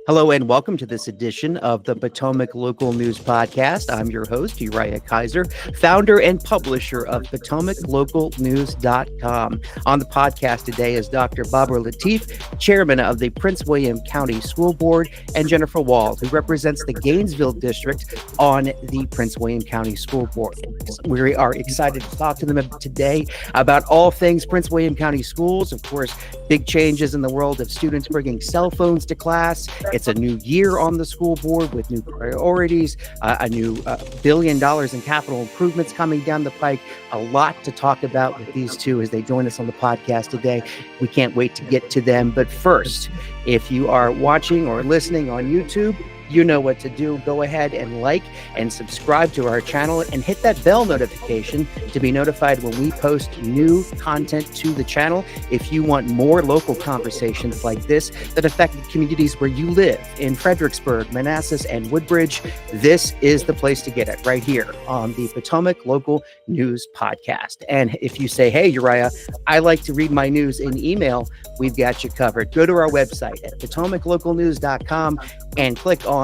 Hello and welcome to this edition of the Potomac Local News Podcast. I'm your host, Uriah Kaiser, founder and publisher of PotomacLocalNews.com. On the podcast today is Dr. Babur Lateef, chairman of the Prince William County School Board, and Jennifer Wald, who represents the Gainesville District on the Prince William County School Board. We are excited to talk to them today about all things Prince William County schools. Of course, big changes in the world of students bringing cell phones to class. It's a new year on the school board with new priorities, a new $1 billion in capital improvements coming down the pike. A lot to talk about with these two as they join us on the podcast today. We can't wait to get to them. But first, if you are watching or listening on YouTube, you know what to do. Go ahead and like and subscribe to our channel and hit that bell notification to be notified when we post new content to the channel. If you want more local conversations like this that affect the communities where you live in Fredericksburg, Manassas, and Woodbridge, this is the place to get it right here on the Potomac Local News Podcast. And if you say, hey, Uriah, I like to read my news in email, we've got you covered. Go to our website at potomaclocalnews.com and click on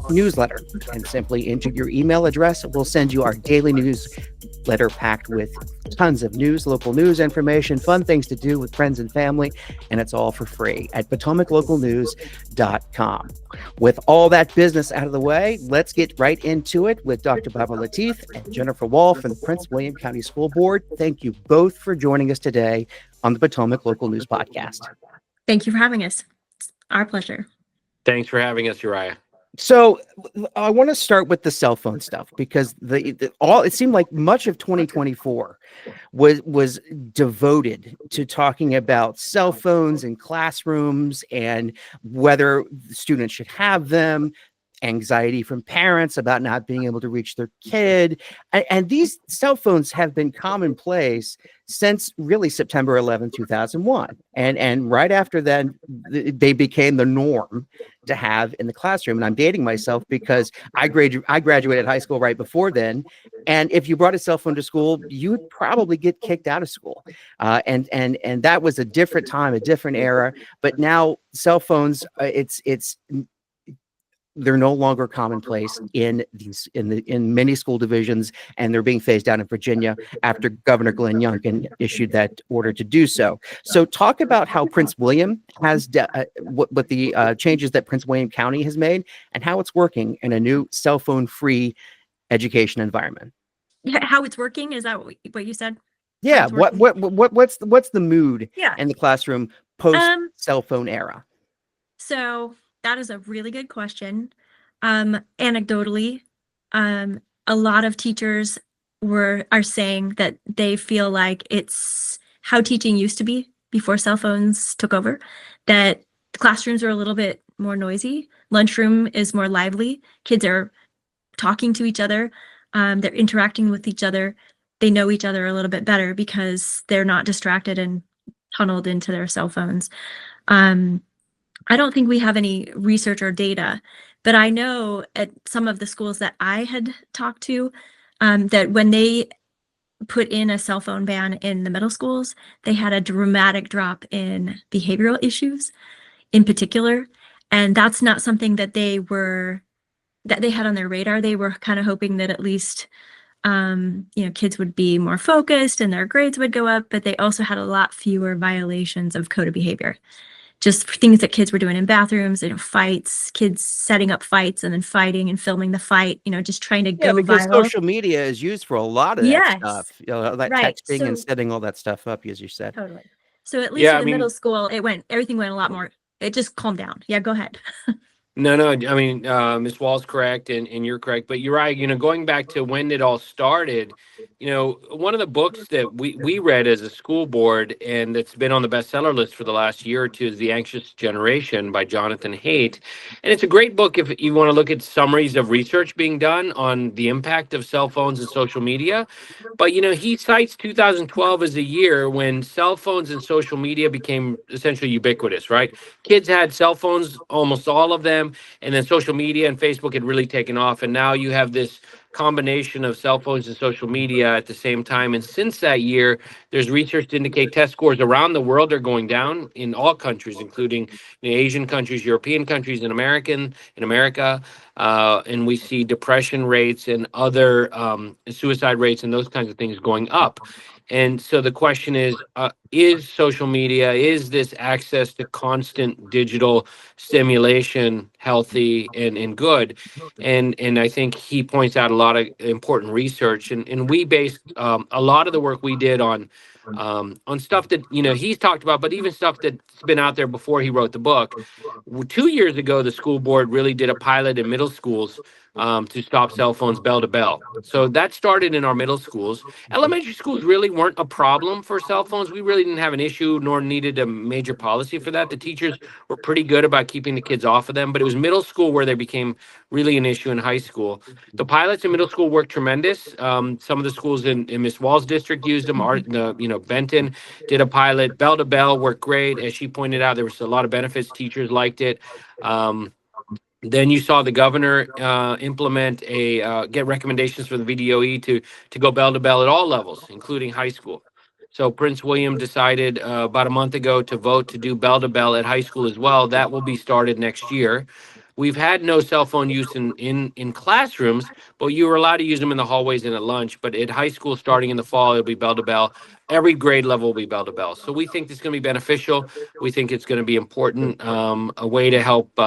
newsletter and simply enter your email address. We'll send you our daily newsletter packed with tons of news, local news information, fun things to do with friends and family, and it's all for free at potomaclocalnews.com. With all that business out of the way, let's get right into it with Dr. Babur Lateef and Jennifer Wald from the Prince William County School Board. Thank you both for joining us today on the Potomac Local News Podcast. Thank you for having us. It's our pleasure. Thanks for having us, Uriah. So I want to start with the cell phone stuff because it seemed like much of 2024 was devoted to talking about cell phones in classrooms and whether students should have them, anxiety from parents about not being able to reach their kid. And these cell phones have been commonplace since really September 11, 2001. And right after that, they became the norm to have in the classroom. And I'm dating myself because I graduated high school right before then. And if you brought a cell phone to school, you would probably get kicked out of school. And that was a different time, a different era. But now cell phones, they're no longer commonplace in many school divisions, and they're being phased out in Virginia after Governor Glenn Youngkin issued that order to do so. So talk about how Prince William has what the changes that Prince William County has made and how it's working in a new cell phone free education environment. How it's working? Is that what you said? Yeah. What's the mood in the classroom post cell phone era? So that is a really good question. Anecdotally, a lot of teachers are saying that they feel like it's how teaching used to be before cell phones took over, that classrooms are a little bit more noisy. Lunchroom is more lively. Kids are talking to each other. They're interacting with each other. They know each other a little bit better because they're not distracted and tunneled into their cell phones. I don't think we have any research or data, but I know at some of the schools that I had talked to, that when they put in a cell phone ban in the middle schools, they had a dramatic drop in behavioral issues in particular. And that's not something that they had on their radar. They were kind of hoping that at least kids would be more focused and their grades would go up, but they also had a lot fewer violations of code of behavior. Just things that kids were doing in bathrooms, fights, kids setting up fights and then fighting and filming the fight, just trying to go because viral. Social media is used for a lot of that stuff, texting and setting all that stuff up, as you said. Totally. So at least in the middle school, everything went a lot more, it just calmed down. Yeah, go ahead. No. I mean, Ms. Wall's correct, and you're correct. But you're right. Going back to when it all started, one of the books that we read as a school board, and that's been on the bestseller list for the last year or two, is The Anxious Generation by Jonathan Haidt. And it's a great book if you want to look at summaries of research being done on the impact of cell phones and social media. But, he cites 2012 as a year when cell phones and social media became essentially ubiquitous, right? Kids had cell phones, almost all of them. And then social media and Facebook had really taken off. And now you have this combination of cell phones and social media at the same time. And since that year, there's research to indicate test scores around the world are going down in all countries, including Asian countries, European countries, and America. And we see depression rates and other suicide rates and those kinds of things going up. And so the question is social media, is this access to constant digital stimulation healthy and good? And I think he points out a lot of important research. And we based a lot of the work we did on stuff that, he's talked about, but even stuff that's been out there before he wrote the book. 2 years ago, the school board really did a pilot in middle schools to stop cell phones bell to bell. So that started in our middle schools. Elementary schools really weren't a problem for cell phones. We really didn't have an issue nor needed a major policy for that. The teachers were pretty good about keeping the kids off of them, but it was middle school where they became really an issue in high school. The pilots in middle school worked tremendous. Some of the schools in Miss Wall's district used them. Benton did a pilot. Bell to bell worked great. As she pointed out, there was a lot of benefits. Teachers liked it. Then you saw the governor implement get recommendations for the VDOE to go bell to bell at all levels, including high school. So Prince William decided about a month ago to vote to do bell to bell at high school as well. That will be started next year. We've had no cell phone use in classrooms, but you were allowed to use them in the hallways and at lunch. But at high school, starting in the fall, it'll be bell to bell. Every grade level will be bell to bell. So we think it's going to be beneficial. We think it's going to be important, a way to help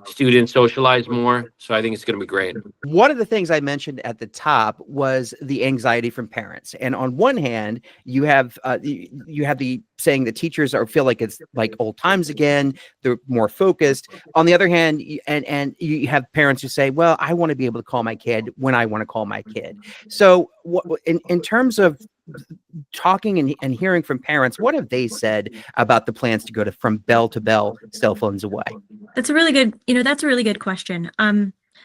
students socialize more. So I think it's going to be great. One of the things I mentioned at the top was the anxiety from parents. And on one hand, you have the saying that teachers feel like it's like old times again. They're more focused. On the other hand, and you have parents who say, well, I want to be able to call my kid when I want to call my kid. So in terms of talking and hearing from parents, what have they said about the plans to go from bell to bell cell phones away? That's a really good question.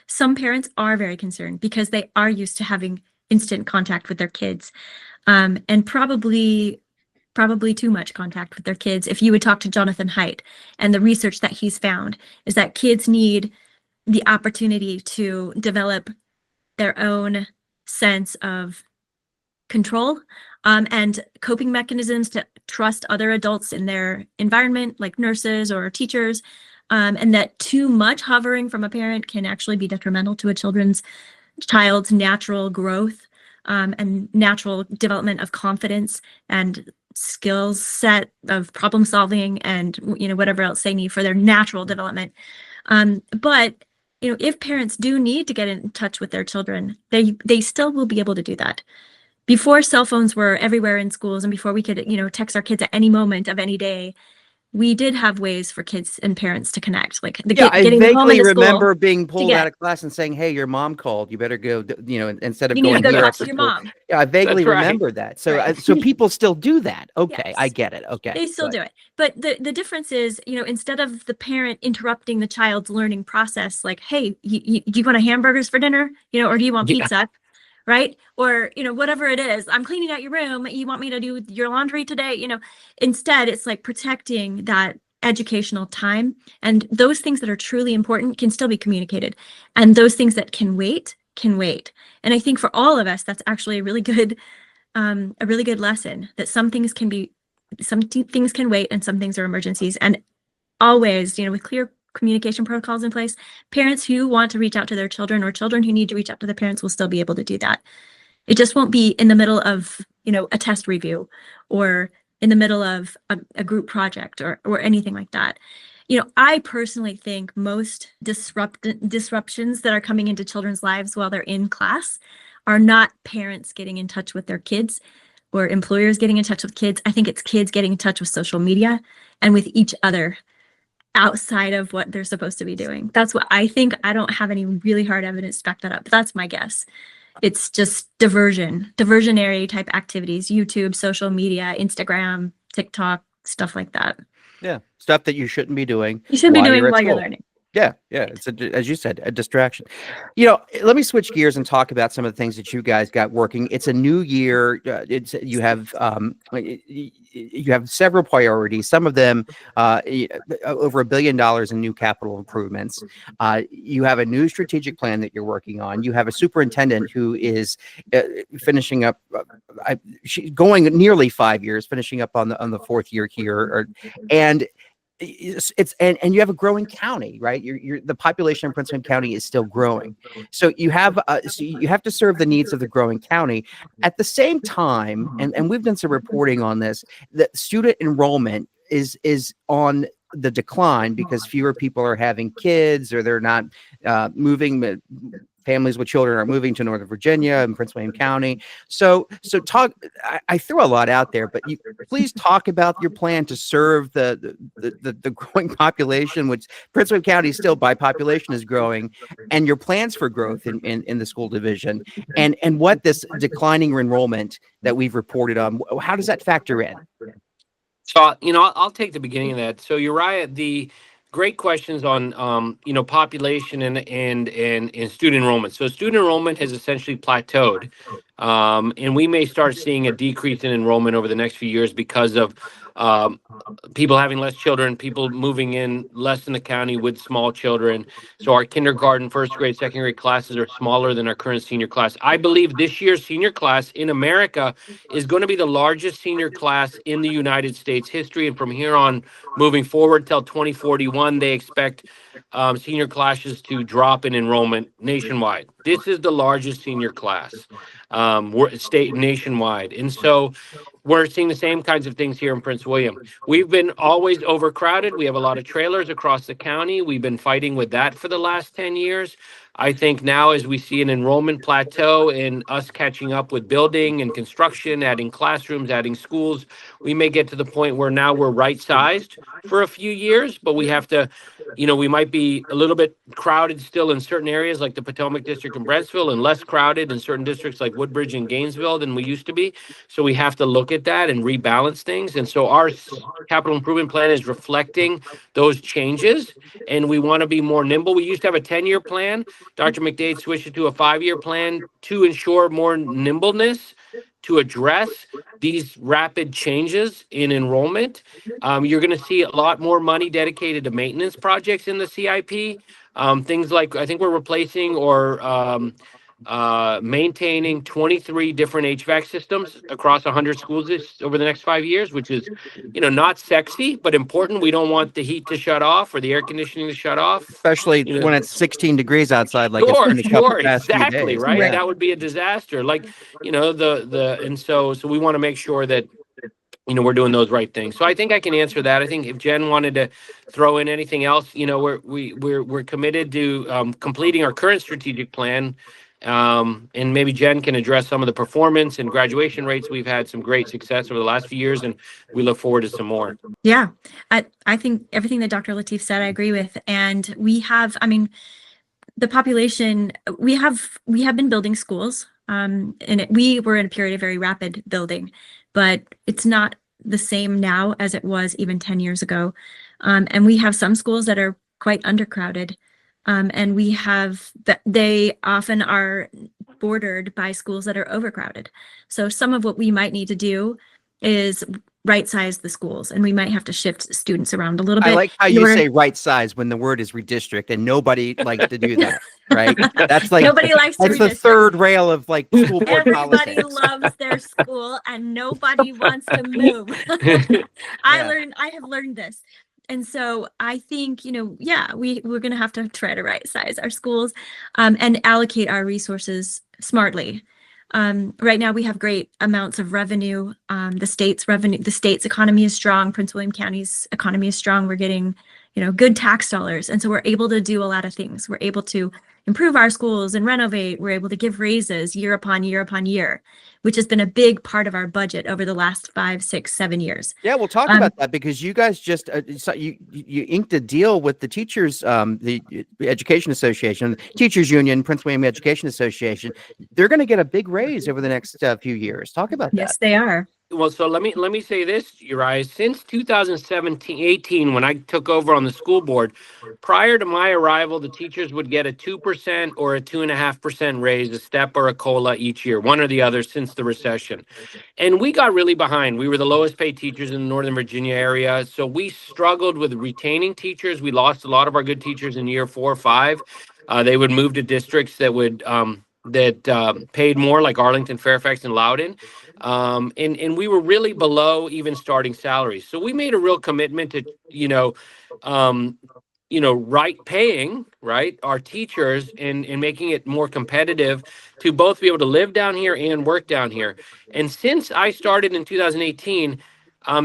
Some parents are very concerned because they are used to having instant contact with their kids, and probably too much contact with their kids. If you would talk to Jonathan Haidt, and the research that he's found is that kids need the opportunity to develop their own sense of control and coping mechanisms to trust other adults in their environment, like nurses or teachers, and that too much hovering from a parent can actually be detrimental to a child's natural growth and natural development of confidence and skills set of problem solving and whatever else they need for their natural development. But if parents do need to get in touch with their children, they still will be able to do that. Before cell phones were everywhere in schools and before we could, text our kids at any moment of any day, we did have ways for kids and parents to connect. Like I getting home vaguely into remember school being pulled out of class and saying, "Hey, your mom called. You better go." Instead of you need going to go here talk after to your school. mom. Yeah, I vaguely That's right. remember that. So, Right. so people still do that. Okay, Yes. I get it. Okay, They still good. do it. But the difference is, instead of the parent interrupting the child's learning process, like, hey, you want a hamburgers for dinner, or do you want Yeah. pizza? Right? Or, whatever it is, I'm cleaning out your room. You want me to do your laundry today? Instead, it's like protecting that educational time. And those things that are truly important can still be communicated. And those things that can wait, can wait. And I think for all of us, that's actually a really good lesson that some things can wait and some things are emergencies. And always, with clear communication protocols in place, parents who want to reach out to their children or children who need to reach out to their parents will still be able to do that. It just won't be in the middle of, a test review or in the middle of a group project or anything like that. I personally think most disruptions that are coming into children's lives while they're in class are not parents getting in touch with their kids or employers getting in touch with kids. I think it's kids getting in touch with social media and with each other outside of what they're supposed to be doing. That's what I think. I don't have any really hard evidence to back that up, but that's my guess. It's just diversionary type activities, YouTube, social media, Instagram, TikTok, stuff like that. Yeah, stuff that you shouldn't be doing. You should be doing at while you're school. learning. Yeah, yeah, it's as you said, a distraction. Let me switch gears and talk about some of the things that you guys got working. It's a new year. You have you have several priorities. Some of them over $1 billion in new capital improvements. You have a new strategic plan that you're working on. You have a superintendent who is finishing up. She's going nearly 5 years, finishing up on the fourth year here, and and you have a growing county, right? The population in Prince William County is still growing, so you have to serve the needs of the growing county. At the same time, and we've done some reporting on this, that student enrollment is on the decline because fewer people are having kids, or they're not moving. Families with children are moving to Northern Virginia and Prince William County. So talk. I threw a lot out there, but please talk about your plan to serve the growing population, which Prince William County still by population is growing, and your plans for growth in the school division, and what this declining enrollment that we've reported on, how does that factor in? So, I'll take the beginning of that. So, Uriah, the great questions on, population and student enrollment. So, student enrollment has essentially plateaued, and we may start seeing a decrease in enrollment over the next few years because of people having less children, people moving in less in the county with small children. So our kindergarten, first grade, second grade classes are smaller than our current senior class. I believe this year's senior class in America is going to be the largest senior class in the United States history. And from here on, moving forward till 2041, they expect senior classes to drop in enrollment nationwide. This is the largest senior class state nationwide. And so we're seeing the same kinds of things here in Prince William. We've been always overcrowded. We have a lot of trailers across the county. We've been fighting with that for the last 10 years. I think now, as we see an enrollment plateau and us catching up with building and construction, adding classrooms, adding schools, we may get to the point where now we're right-sized for a few years, but we have to, we might be a little bit crowded still in certain areas like the Potomac District and Brentsville, and less crowded in certain districts like Woodbridge and Gainesville than we used to be. So we have to look at that and rebalance things. And so our capital improvement plan is reflecting those changes, and we want to be more nimble. We used to have a 10-year plan. Dr. McDade switched it to a 5-year plan to ensure more nimbleness to address these rapid changes in enrollment. You're going to see a lot more money dedicated to maintenance projects in the CIP. Things like, I think we're replacing or maintaining 23 different HVAC systems across 100 schools over the next 5 years, which is, not sexy, but important. We don't want the heat to shut off or the air conditioning to shut off. Especially when it's 16 degrees outside, like it's been the past few exactly, days. right? Yeah. That would be a disaster. Like, and so we want to make sure that, we're doing those right things. So I think I can answer that. I think if Jen wanted to throw in anything else, we're committed to completing our current strategic plan. And maybe Jen can address some of the performance and graduation rates. We've had some great success over the last few years, and we look forward to some more. Yeah, I think everything that Dr. Lateef said, I agree with. And we have, the population, we have been building schools, and we were in a period of very rapid building, but it's not the same now as it was even 10 years ago. And we have some schools that are quite undercrowded. And we have that they often are bordered by schools that are overcrowded. So some of what we might need to do is right size the schools, and we might have to shift students around a little bit. I like how you say right size when the word is redistrict, and nobody likes to do that, right? That's like nobody likes to that's the third rail of like school board Everybody politics. loves their school, and nobody wants to move. I have learned this. And so I think, we're going to have to try to right size our schools and allocate our resources smartly. Right now we have great amounts of revenue. The state's economy is strong. Prince William County's economy is strong. We're getting, good tax dollars. And so we're able to do a lot of things. We're able to improve our schools and renovate. We're able to give raises year upon year upon year, which has been a big part of our budget over the last 5, 6, 7 years. Yeah, we'll talk about that, because you guys just you inked a deal with the teachers, the Education Association, Teachers Union, Prince William Education Association. They're going to get a big raise over the next few years. Talk about that. Yes, they are. Well, so let me say this, Uriah. Since 2017-18, when I took over on the school board, prior to my arrival, the teachers would get a 2% or a 2.5% raise, a step or a COLA each year, one or the other since the recession. And we got really behind. We were the lowest paid teachers in the Northern Virginia area. So we struggled with retaining teachers. We lost a lot of our good teachers in year 4 or 5. They would move to districts that would paid more, like Arlington, Fairfax, and Loudoun. And we were really below even starting salaries. So we made a real commitment to, um, right paying, right, our teachers and making it more competitive to both be able to live down here and work down here. And since I started in 2018,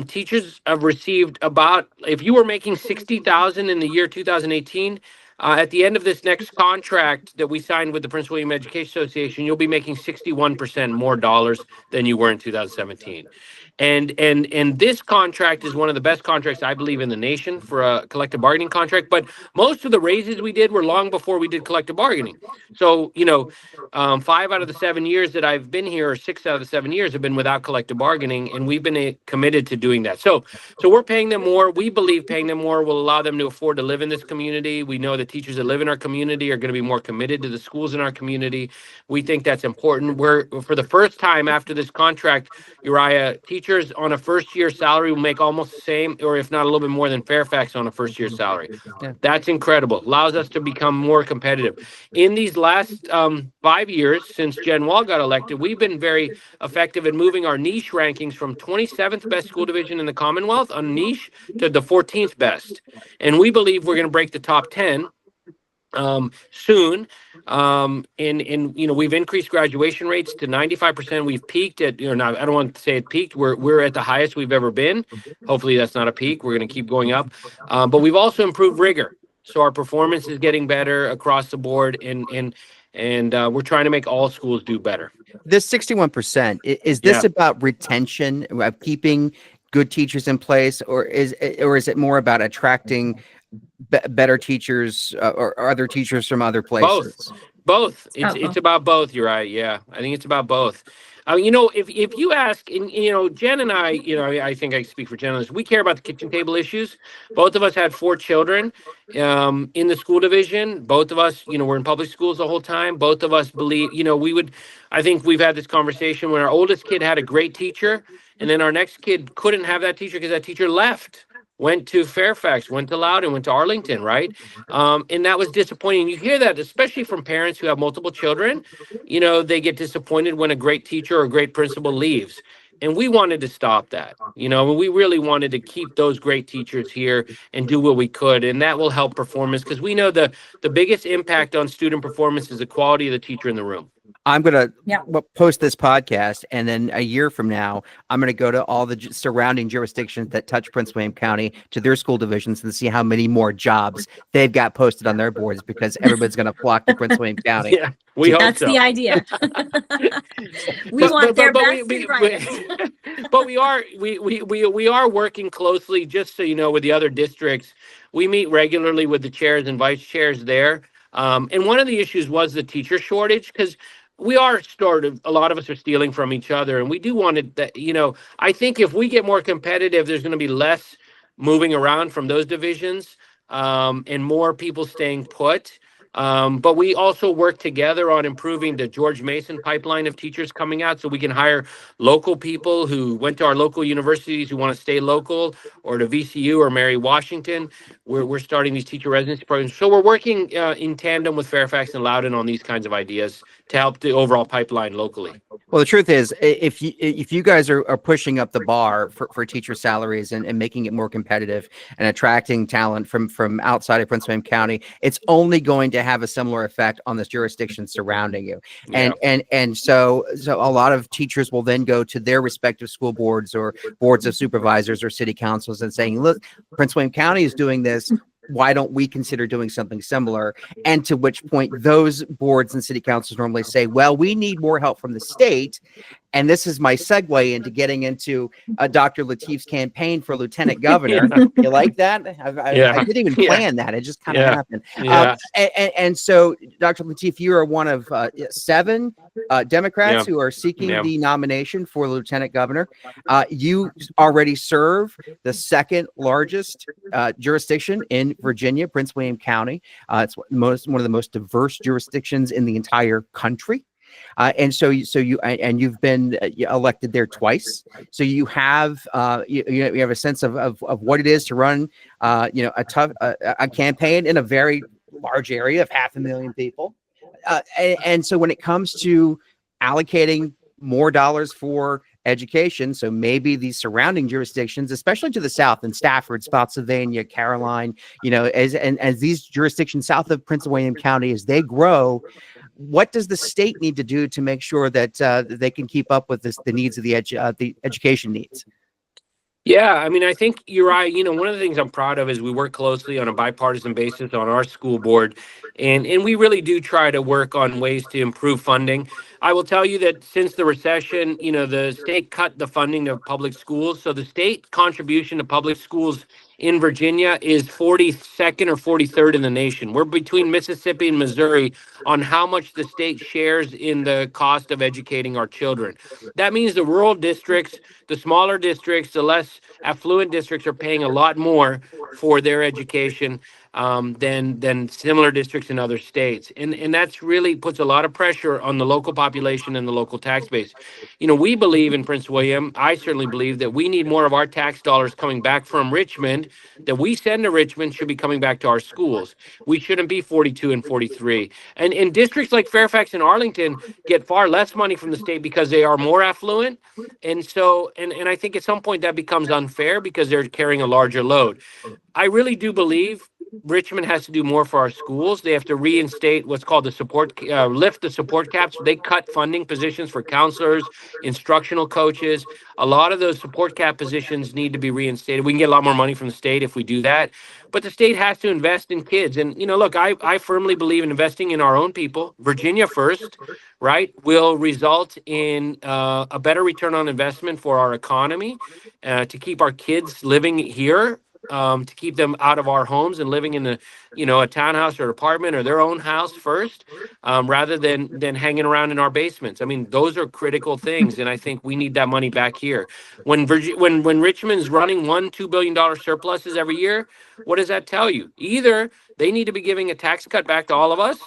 teachers have received about, if you were making 60,000 in the year 2018, at the end of this next contract that we signed with the Prince William Education Association, you'll be making 61% more dollars than you were in 2017. And this contract is one of the best contracts, I believe, in the nation for a collective bargaining contract. But most of the raises we did were long before we did collective bargaining. So, 5 out of the 7 years that I've been here, or 6 out of the 7 years, have been without collective bargaining, and we've been committed to doing that. So we're paying them more. We believe paying them more will allow them to afford to live in this community. We know that teachers that live in our community are going to be more committed to the schools in our community. We think that's important. We're, for the first time after this contract, Uriah, teachers on a first year salary will make almost the same, or if not a little bit more than Fairfax on a first year salary. Yeah. That's incredible. Allows us to become more competitive. In these last 5 years since Jen Wall got elected, we've been very effective in moving our niche rankings from 27th best school division in the Commonwealth on niche to the 14th best. And we believe we're going to break the top 10 soon. We've increased graduation rates to 95%. We've peaked at, now I don't want to say it peaked. We're at the highest we've ever been. Hopefully that's not a peak. We're going to keep going up. But we've also improved rigor. So our performance is getting better across the board, and we're trying to make all schools do better. This 61%, is this about retention, of keeping good teachers in place, or is it more about attracting better teachers or other teachers from other places? Both. It's about both. You're right. Yeah, I think it's about both. If you ask, and Jen and I, I think I speak for Jen on this. We care about the kitchen table issues. Both of us had 4 children in the school division. Both of us, were in public schools the whole time. Both of us believe, I think we've had this conversation when our oldest kid had a great teacher, and then our next kid couldn't have that teacher because that teacher left. Went to Fairfax, went to Loudoun, went to Arlington, right? And that was disappointing. You hear that, especially from parents who have multiple children. They get disappointed when a great teacher or a great principal leaves. And we wanted to stop that. We really wanted to keep those great teachers here and do what we could. And that will help performance, because we know the biggest impact on student performance is the quality of the teacher in the room. I'm going to post this podcast, and then a year from now, I'm going to go to all the surrounding jurisdictions that touch Prince William County, to their school divisions, and see how many more jobs they've got posted on their boards, because everybody's going to flock to Prince William County. Yeah, we hope That's so. the idea. We want their best and brightest. But we are working closely, just so you know, with the other districts. We meet regularly with the chairs and vice chairs there. And one of the issues was the teacher shortage, because we are a lot of us are stealing from each other, and we do want it that, I think if we get more competitive, there's going to be less moving around from those divisions, and more people staying put. But we also work together on improving the George Mason pipeline of teachers coming out, so we can hire local people who went to our local universities who want to stay local, or to VCU or Mary Washington. We're starting these teacher residency programs. So we're working in tandem with Fairfax and Loudoun on these kinds of ideas to help the overall pipeline locally. Well, the truth is, if you guys are pushing up the bar for teacher salaries and making it more competitive and attracting talent from outside of Prince William County, it's only going to have a similar effect on this jurisdiction surrounding you. Yeah. And so a lot of teachers will then go to their respective school boards or boards of supervisors or city councils and saying, look, Prince William County is doing this. Why don't we consider doing something similar? And to which point those boards and city councils normally say, well, we need more help from the state. And this is my segue into getting into Dr. Lateef's campaign for lieutenant governor. Yeah. You like that? I Yeah. didn't even Yeah. plan that. It just kind of Yeah. happened. Yeah. And so, Dr. Lateef, you are one of 7 Democrats Yeah. who are seeking Yeah. the nomination for lieutenant governor. You already serve the second largest jurisdiction in Virginia, Prince William County. It's one of the most diverse jurisdictions in the entire country. And you've been elected there twice. So you have you have a sense of what it is to run a campaign in a very large area of 500,000 people. And so when it comes to allocating more dollars for education, so maybe these surrounding jurisdictions, especially to the south in Stafford, Spotsylvania, Caroline, as these jurisdictions south of Prince William County, as they grow, what does the state need to do to make sure that they can keep up with the needs of the education needs? Yeah, I mean, I think you're right. One of the things I'm proud of is we work closely on a bipartisan basis on our school board, and we really do try to work on ways to improve funding. I will tell you that since the recession, the state cut the funding of public schools. So the state contribution to public schools in Virginia is 42nd or 43rd in the nation. We're between Mississippi and Missouri on how much the state shares in the cost of educating our children. That means the rural districts, the smaller districts, the less affluent districts are paying a lot more for their education than similar districts in other states, and that's really puts a lot of pressure on the local population and the local tax base. We believe in Prince William. I certainly believe that we need more of our tax dollars coming back from Richmond. That we send to Richmond should be coming back to our schools. We shouldn't be 42 and 43. And in districts like Fairfax and Arlington get far less money from the state because they are more affluent. And so, and I think at some point that becomes unfair because they're carrying a larger load. I really do believe Richmond has to do more for our schools. They have to reinstate what's called lift the support caps. They cut funding positions for counselors, instructional coaches. A lot of those support cap positions need to be reinstated. We can get a lot more money from the state if we do that. But the state has to invest in kids. And, look, I firmly believe in investing in our own people. Virginia first, right, will result in a better return on investment for our economy, to keep our kids living here, to keep them out of our homes and living in a townhouse or an apartment or their own house first, rather than hanging around in our basements. I mean, those are critical things, and I think we need that money back here. When Richmond's running $1-2 billion surpluses every year, what does that tell you? Either they need to be giving a tax cut back to all of us,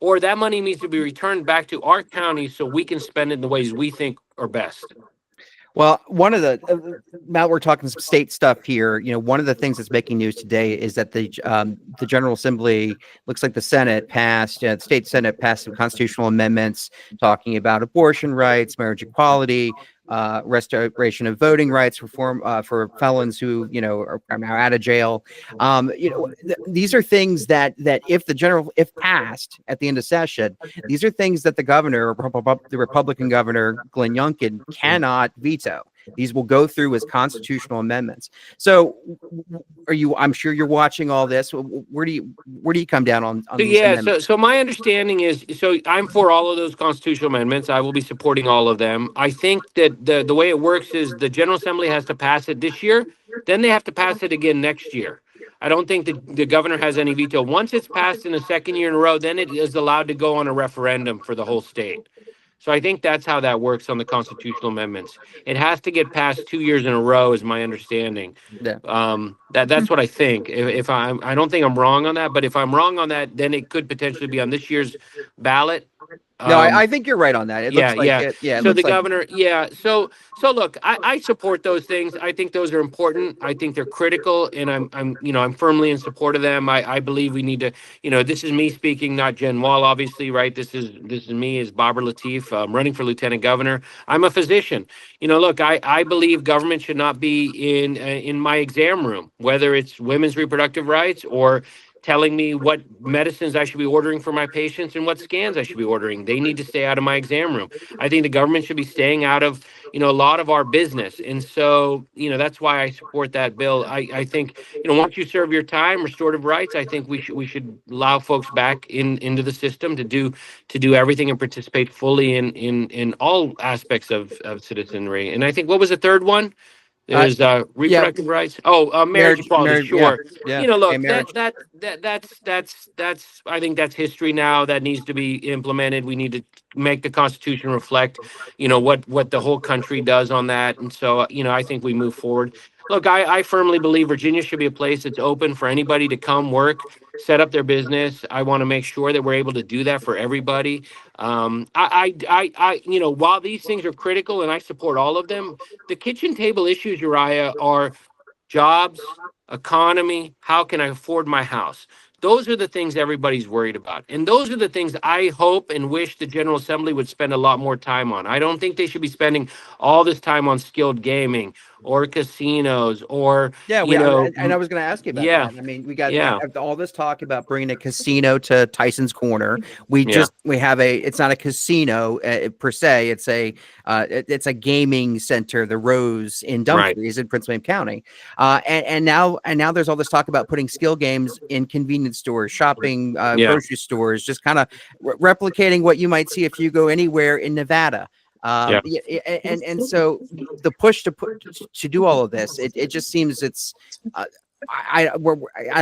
or that money needs to be returned back to our county so we can spend it in the ways we think are best. Well, one of the now we're talking some state stuff here. One of the things that's making news today is that the General Assembly, looks like the Senate passed, the state Senate passed some constitutional amendments talking about abortion rights, marriage equality, restoration of voting rights, reform for felons who are now out of jail. These are things that if passed at the end of session, these are things that the governor, the Republican governor Glenn Youngkin, cannot veto. These will go through as constitutional amendments. So, I'm sure you're watching all this. Where do you come down on these amendments? So my understanding is, so I'm for all of those constitutional amendments. I will be supporting all of them. I think that the way it works is the General Assembly has to pass it this year, then they have to pass it again next year. I don't think the governor has any veto. Once it's passed in the second year in a row, then it is allowed to go on a referendum for the whole state. So I think that's how that works on the constitutional amendments. It has to get passed 2 years in a row, is my understanding. Yeah. That's what I think. I don't think I'm wrong on that, but if I'm wrong on that, then it could potentially be on this year's ballot. No, I think you're right on that. It looks like it. Yeah. So the governor, So look, I support those things. I think those are important. I think they're critical, and I'm firmly in support of them. I believe we need to, this is me speaking, not Jen Wall, obviously, right? This is me as Babur Lateef, running for lieutenant governor. I'm a physician. Look, I believe government should not be in my exam room, whether it's women's reproductive rights or telling me what medicines I should be ordering for my patients and what scans I should be ordering. They need to stay out of my exam room. I think the government should be staying out of, a lot of our business. And so, that's why I support that bill. I think, once you serve your time, restorative rights, I think we should allow folks back into the system to do everything and participate fully in all aspects of citizenry. And I think, what was the third one? Uh, There's yeah, reproductive rights. Oh, marriage equality. marriage, yeah, Sure. yeah, gay Look, marriage. that's. I think that's history now. That needs to be implemented. We need to make the Constitution reflect, what the whole country does on that. And so, I think we move forward. Look, I firmly believe Virginia should be a place that's open for anybody to come work, set up their business. I want to make sure that we're able to do that for everybody. While these things are critical and I support all of them, the kitchen table issues, Uriah, are jobs, economy, how can I afford my house? Those are the things everybody's worried about. And those are the things I hope and wish the General Assembly would spend a lot more time on. I don't think they should be spending all this time on skilled gaming or casinos or, Yeah, and I was going to ask you about yeah, that. I mean, we got yeah, after all this talk about bringing a casino to Tyson's Corner. yeah, We have it's not a casino per se. It's a gaming center, the Rose in right. Dumfries in Prince William County. And now there's all this talk about putting skill games in convenience stores, shopping, Yeah. grocery stores, just kind of replicating what you might see if you go anywhere in Nevada. Yeah. And so the push to do all of this, it just seems it's I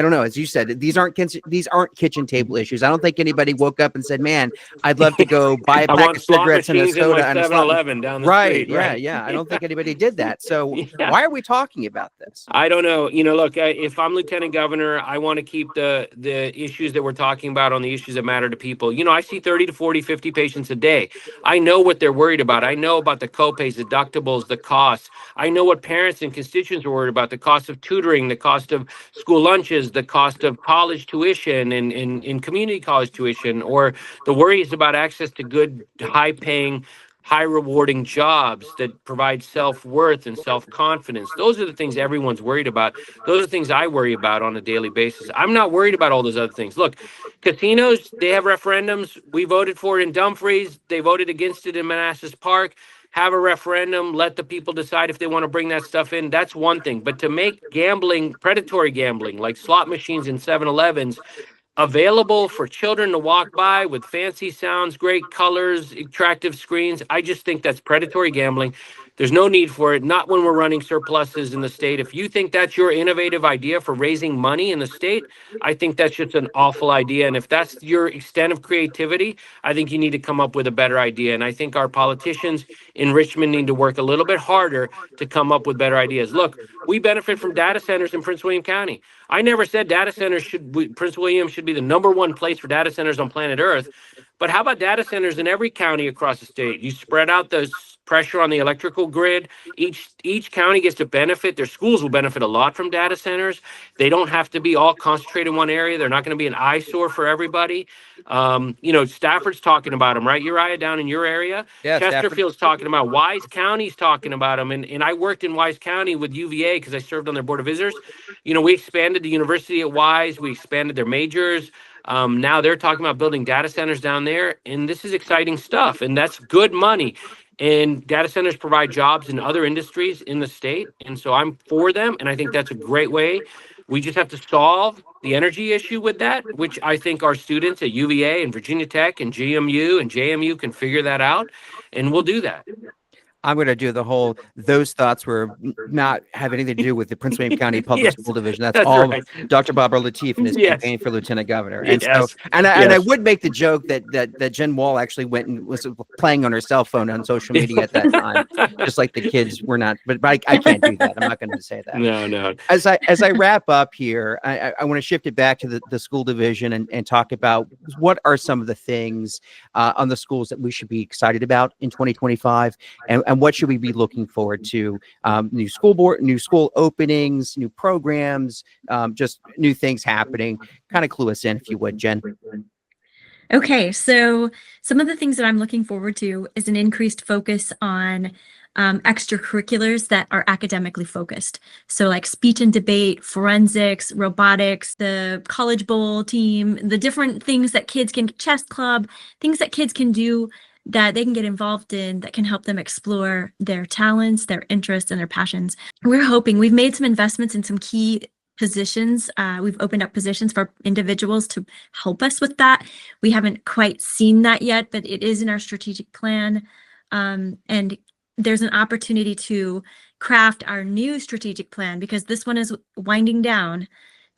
don't know. As you said, these aren't kitchen table issues. I don't think anybody woke up and said, "Man, I'd love to go buy a I pack want of slot cigarettes and a machines in my soda and a slot." 7-Eleven down the Right? street. Yeah, Right. yeah. I don't think anybody did that. So Yeah. why are we talking about this? I don't know. Look, if I'm lieutenant governor, I want to keep the issues that we're talking about on the issues that matter to people. I see 30 to 40, 50 patients a day. I know what they're worried about. I know about the copays, deductibles, the costs. I know what parents and constituents are worried about, the cost of tutoring, the cost of school lunches, the cost of college tuition and in community college tuition, or the worries about access to good, high-paying, high rewarding jobs that provide self-worth and self-confidence. Those are the things everyone's worried about. Those are the things I worry about on a daily basis. I'm not worried about all those other things. Look, casinos, they have referendums. We voted for it in Dumfries. They voted against it in Manassas Park. Have a referendum, let the people decide if they want to bring that stuff in. That's one thing. But to make gambling, predatory gambling, like slot machines in 7-Elevens, available for children to walk by with fancy sounds, great colors, attractive screens, I just think that's predatory gambling. There's no need for it, not when we're running surpluses in the state. If you think that's your innovative idea for raising money in the state, I think that's just an awful idea. And if that's your extent of creativity, I think you need to come up with a better idea. And I think our politicians in Richmond need to work a little bit harder to come up with better ideas. Look, we benefit from data centers in Prince William County. I never said Prince William should be the #1 place for data centers on planet Earth. But how about data centers in every county across the state? You spread out the pressure on the electrical grid. Each county gets to benefit. Their schools will benefit a lot from data centers. They don't have to be all concentrated in one area. They're not going to be an eyesore for everybody. Stafford's talking about them, right, Uriah, down in your area? Yeah, Chesterfield's talking about, Wise County's talking about them. And I worked in Wise County with UVA because I served on their board of visitors. We expanded the university at Wise. We expanded their majors. Now they're talking about building data centers down there. And this is exciting stuff. And that's good money. And data centers provide jobs in other industries in the state. And so I'm for them. And I think that's a great way. We just have to solve the energy issue with that, which I think our students at UVA and Virginia Tech and GMU and JMU can figure that out. And we'll do that. I'm going to do the whole, those thoughts were not have anything to do with the Prince William County Public Yes, School Division. That's all all right. Dr. Babur Lateef and his Yes. campaign for lieutenant governor. And Yes. so, and I Yes. would make the joke that Jen Wall actually went and was playing on her cell phone on social media at that time, just like the kids were not, but I can't do that. I'm not going to say that. No. As I wrap up here, I want to shift it back to the school division and talk about what are some of the things on the schools that we should be excited about in 2025, and what should we be looking forward to? New school openings, new programs, just new things happening. Kind of clue us in, if you would, Jen. Okay, so some of the things that I'm looking forward to is an increased focus on extracurriculars that are academically focused. So like speech and debate, forensics, robotics, the college bowl team, the different things that kids can, chess club, things that kids can do that they can get involved in that can help them explore their talents, their interests, and their passions. We're hoping we've made some investments in some key positions. We've opened up positions for individuals to help us with that. We haven't quite seen that yet, but it is in our strategic plan. And there's an opportunity to craft our new strategic plan because this one is winding down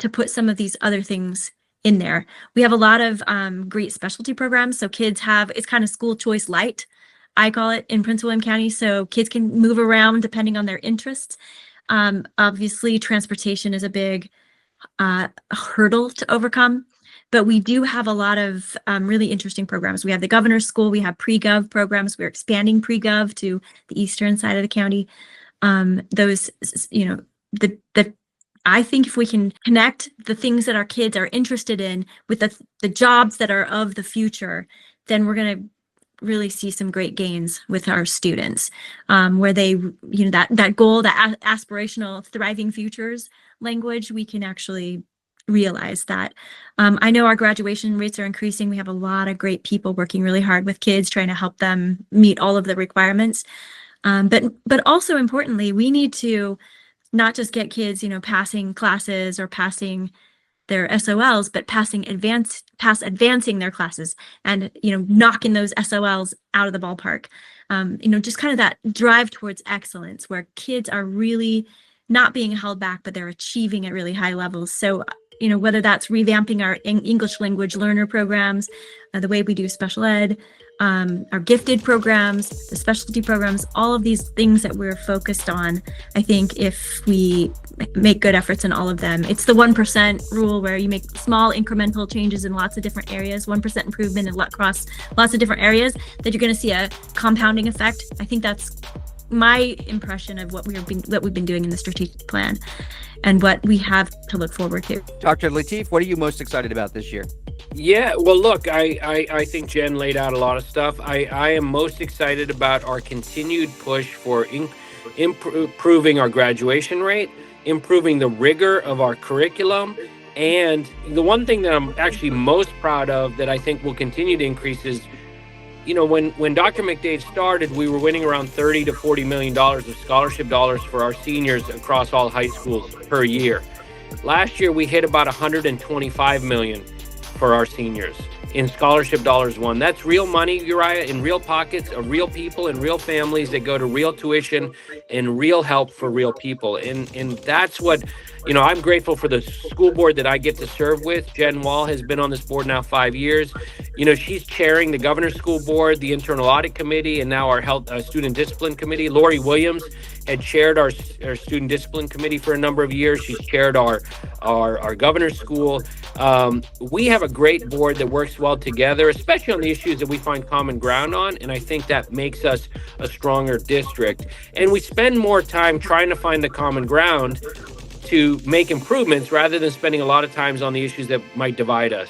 to put some of these other things in there. We have a lot of great specialty programs. So kids have, it's kind of school choice light, I call it, in Prince William County. So kids can move around depending on their interests. Obviously, transportation is a big hurdle to overcome, but we do have a lot of really interesting programs. We have the governor's school, we have pre-gov programs. We're expanding pre-gov to the eastern side of the county. Those, you know, the I think if we can connect the things that our kids are interested in with the jobs that are of the future, then we're going to really see some great gains with our students, where they, you know, that goal, that aspirational thriving futures language, we can actually realize that. I know our graduation rates are increasing. We have a lot of great people working really hard with kids, trying to help them meet all of the requirements. But also importantly, we need to not just get kids, you know, passing classes or passing their SOLs, but advancing their classes and, you know, knocking those SOLs out of the ballpark. You know, just kind of that drive towards excellence where kids are really not being held back, but they're achieving at really high levels. So, you know, whether that's revamping our English language learner programs, the way we do special ed, our gifted programs, the specialty programs, all of these things that we're focused on. I think if we make good efforts in all of them, it's the 1% rule where you make small incremental changes in lots of different areas, 1% improvement across lots of different areas, that you're going to see a compounding effect. I think that's my impression of what we've been doing in the strategic plan and what we have to look forward to. Dr. Lateef, what are you most excited about this year? Yeah, well, look, I think Jen laid out a lot of stuff. I am most excited about our continued push for improving our graduation rate, improving the rigor of our curriculum. And the one thing that I'm actually most proud of that I think will continue to increase is, you know, when Dr. McDade started, we were winning around $30 to $40 million of scholarship dollars for our seniors across all high schools per year. Last year, we hit about $125 million for our seniors in scholarship dollars won. That's real money, Uriah, in real pockets of real people and real families that go to real tuition and real help for real people. And that's what, you know, I'm grateful for the school board that I get to serve with. Jen Wall has been on this board now 5 years. You know, she's chairing the governor's school board, the internal audit committee, and now our health student discipline committee. Lori Williams had chaired our student discipline committee for a number of years. She's chaired our governor's school. We have a great board that works well together, especially on the issues that we find common ground on. And I think that makes us a stronger district. And we spend more time trying to find the common ground to make improvements rather than spending a lot of times on the issues that might divide us.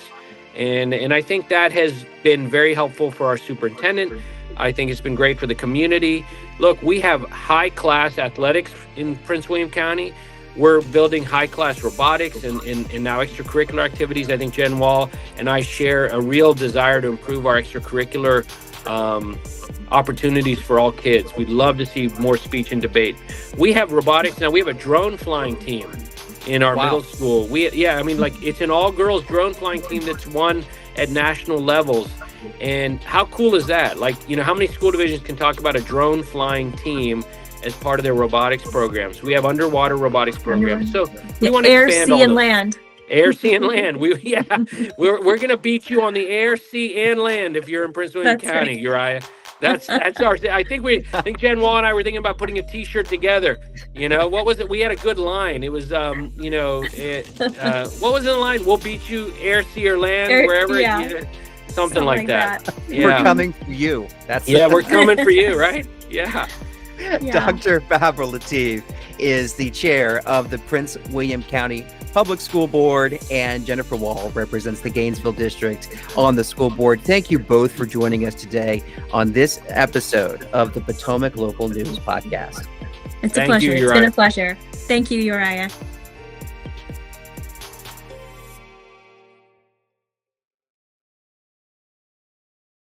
And I think that has been very helpful for our superintendent. I think it's been great for the community. Look, we have high-class athletics in Prince William County. We're building high-class robotics and now extracurricular activities. I think Jen Wall and I share a real desire to improve our extracurricular opportunities for all kids. We'd love to see more speech and debate. We have robotics now. We have a drone flying team in our middle school. It's an all-girls drone flying team that's won at national levels. And how cool is that? Like, you know, how many school divisions can talk about a drone flying team as part of their robotics programs? We have underwater robotics programs. So we want to air, expand sea, and land. Air, sea, and land. We're going to beat you on the air, sea, and land if you're in Prince William County, right. Uriah. That's our. I think Jen Wall and I were thinking about putting a T-shirt together. You know, what was it? We had a good line. It was, what was the line? We'll beat you, air, sea, or land, wherever. Yeah. Something like that. Yeah. We're coming for you. We're coming for you, right? Yeah. Dr. Babur Lateef is the chair of the Prince William County Public School Board, and Jennifer Wall represents the Gainesville District on the school board. Thank you both for joining us today on this episode of the Potomac Local News Podcast. It's Thank a pleasure. you, It's Uriah. been a pleasure. Thank you, Uriah.